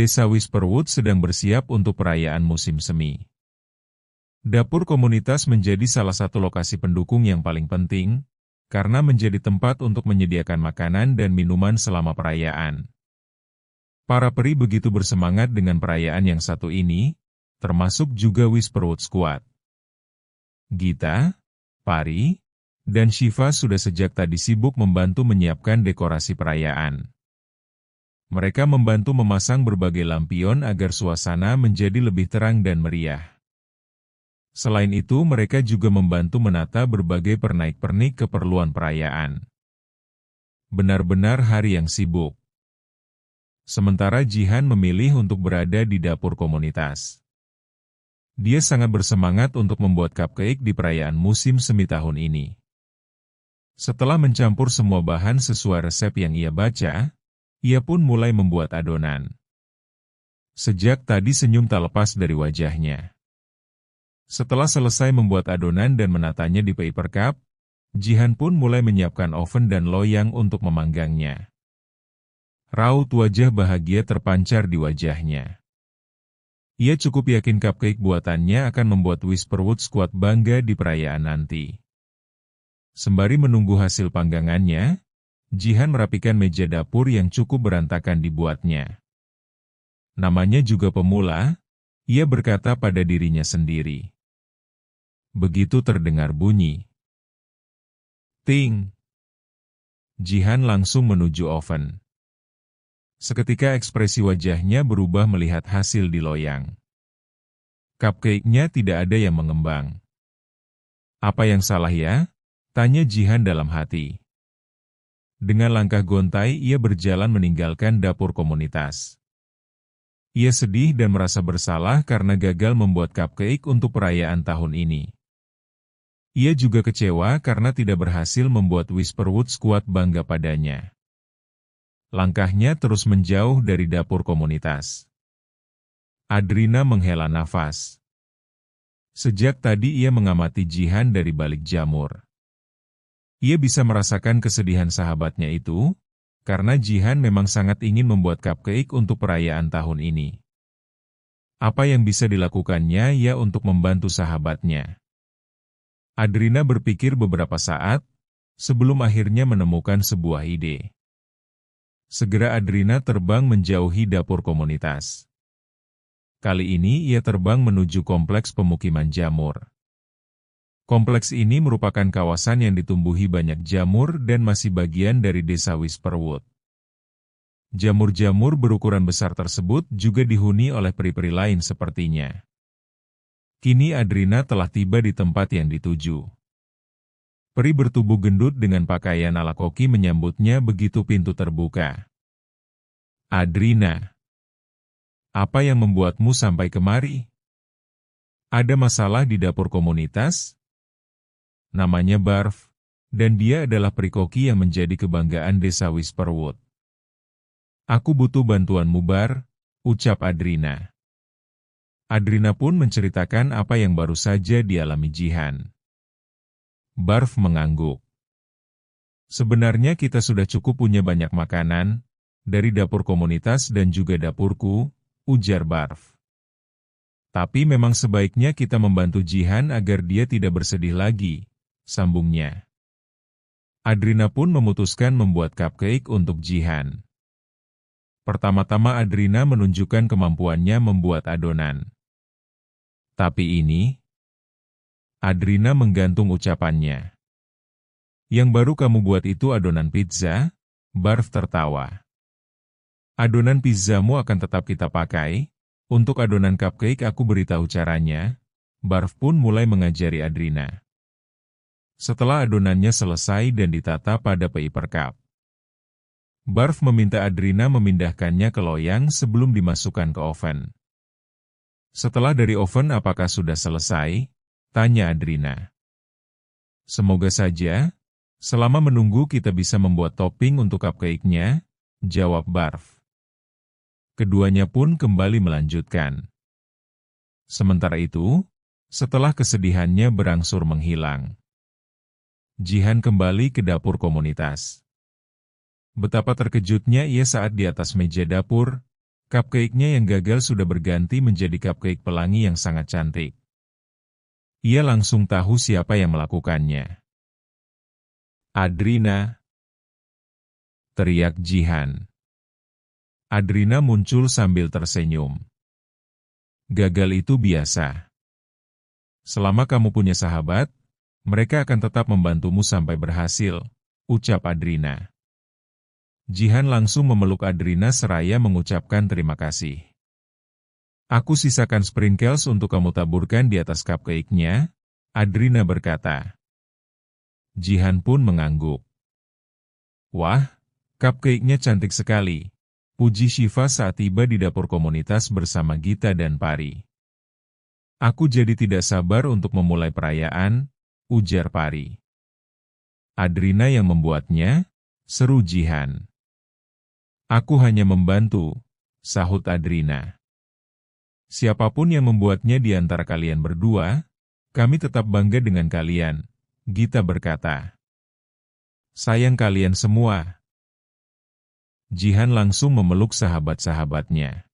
Desa Whisperwood sedang bersiap untuk perayaan musim semi. Dapur komunitas menjadi salah satu lokasi pendukung yang paling penting, karena menjadi tempat untuk menyediakan makanan dan minuman selama perayaan. Para peri begitu bersemangat dengan perayaan yang satu ini, termasuk juga Whisperwood Squad. Gita, Pari, dan Shiva sudah sejak tadi sibuk membantu menyiapkan dekorasi perayaan. Mereka membantu memasang berbagai lampion agar suasana menjadi lebih terang dan meriah. Selain itu, mereka juga membantu menata berbagai pernak-pernik keperluan perayaan. Benar-benar hari yang sibuk. Sementara Jihan memilih untuk berada di dapur komunitas. Dia sangat bersemangat untuk membuat cupcake di perayaan musim semi tahun ini. Setelah mencampur semua bahan sesuai resep yang ia baca, ia pun mulai membuat adonan. Sejak tadi senyum tak lepas dari wajahnya. Setelah selesai membuat adonan dan menatanya di paper cup, Jihan pun mulai menyiapkan oven dan loyang untuk memanggangnya. Raut wajah bahagia terpancar di wajahnya. Ia cukup yakin cupcake buatannya akan membuat Whisperwood Squad bangga di perayaan nanti. Sembari menunggu hasil panggangannya, Jihan merapikan meja dapur yang cukup berantakan dibuatnya. Namanya juga pemula, ia berkata pada dirinya sendiri. Begitu terdengar bunyi ting, Jihan langsung menuju oven. Seketika ekspresi wajahnya berubah melihat hasil di loyang. Cupcake-nya tidak ada yang mengembang. Apa yang salah ya? Tanya Jihan dalam hati. Dengan langkah gontai ia berjalan meninggalkan dapur komunitas. Ia sedih dan merasa bersalah karena gagal membuat cupcake untuk perayaan tahun ini. Ia juga kecewa karena tidak berhasil membuat Whisperwood Squad bangga padanya. Langkahnya terus menjauh dari dapur komunitas. Adrina menghela nafas. Sejak tadi ia mengamati Jihan dari balik jamur. Ia bisa merasakan kesedihan sahabatnya itu, karena Jihan memang sangat ingin membuat cupcake untuk perayaan tahun ini. Apa yang bisa dilakukannya ia untuk membantu sahabatnya. Adrina berpikir beberapa saat, sebelum akhirnya menemukan sebuah ide. Segera Adrina terbang menjauhi dapur komunitas. Kali ini ia terbang menuju kompleks pemukiman jamur. Kompleks ini merupakan kawasan yang ditumbuhi banyak jamur dan masih bagian dari desa Whisperwood. Jamur-jamur berukuran besar tersebut juga dihuni oleh peri-peri lain sepertinya. Kini Adrina telah tiba di tempat yang dituju. Peri bertubuh gendut dengan pakaian ala koki menyambutnya begitu pintu terbuka. Adrina, apa yang membuatmu sampai kemari? Ada masalah di dapur komunitas? Namanya Barf, dan dia adalah peri koki yang menjadi kebanggaan desa Whisperwood. Aku butuh bantuanmu Bar, ucap Adrina. Adrina pun menceritakan apa yang baru saja dialami Jihan. Barf mengangguk. Sebenarnya kita sudah cukup punya banyak makanan, dari dapur komunitas dan juga dapurku, ujar Barf. Tapi memang sebaiknya kita membantu Jihan agar dia tidak bersedih lagi, sambungnya. Adrina pun memutuskan membuat cupcake untuk Jihan. Pertama-tama Adrina menunjukkan kemampuannya membuat adonan. Tapi ini, Adrina menggantung ucapannya. Yang baru kamu buat itu adonan pizza? Barf tertawa. Adonan pizzamu akan tetap kita pakai. Untuk adonan cupcake aku beritahu caranya. Barf pun mulai mengajari Adrina. Setelah adonannya selesai dan ditata pada paper cup, Barf meminta Adrina memindahkannya ke loyang sebelum dimasukkan ke oven. Setelah dari oven apakah sudah selesai? Tanya Adrina. Semoga saja, selama menunggu kita bisa membuat topping untuk cupcake-nya, jawab Barf. Keduanya pun kembali melanjutkan. Sementara itu, setelah kesedihannya berangsur menghilang, Jihan kembali ke dapur komunitas. Betapa terkejutnya ia saat di atas meja dapur, cupcake-nya yang gagal sudah berganti menjadi cupcake pelangi yang sangat cantik. Ia langsung tahu siapa yang melakukannya. "Adrina!" teriak Jihan. Adrina muncul sambil tersenyum. "Gagal itu biasa. Selama kamu punya sahabat, mereka akan tetap membantumu sampai berhasil," ucap Adrina. Jihan langsung memeluk Adrina seraya mengucapkan terima kasih. "Aku sisakan sprinkles untuk kamu taburkan di atas cupcake-nya," Adrina berkata. Jihan pun mengangguk. "Wah, cupcake-nya cantik sekali," puji Shiva saat tiba di dapur komunitas bersama Gita dan Pari. "Aku jadi tidak sabar untuk memulai perayaan," ujar Pari. "Adrina yang membuatnya?" seru Jihan. "Aku hanya membantu," sahut Adrina. "Siapapun yang membuatnya di antara kalian berdua, kami tetap bangga dengan kalian," Gita berkata. "Sayang kalian semua." Jihan langsung memeluk sahabat-sahabatnya.